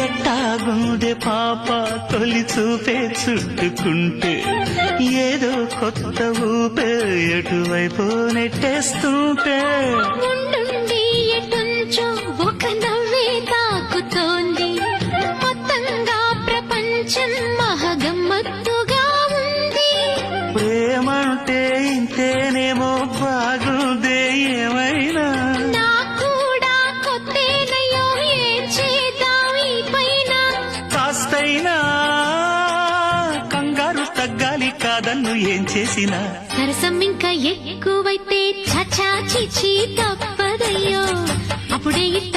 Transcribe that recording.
ఎట్టాగుండే పాప తొలి చూపే చుట్టుకుంటే ఏదో కొత్త ఊపే ఎటువైపు నెట్టేస్తుంటే ఉండుండి ఎటుంచో ఒక నవ్వే తాకుతోంది మొత్తంగా ప్రపంచం మహగమ్మత్తుగా ఉంది ప్రేమంటే ఇంతేనేమో బాగుందే ఏమైనా నాకు కూడా కొత్తేనయ్యో ఏం చేద్దాం ఈ పైన కాస్తైనా కంగారు తగ్గాలి కాదన్ను ఏం చేసినా సరసం ఇంకా ఎక్కువైతే చచా చిచి తప్పదయ్యో అప్పుడే ఇట్ట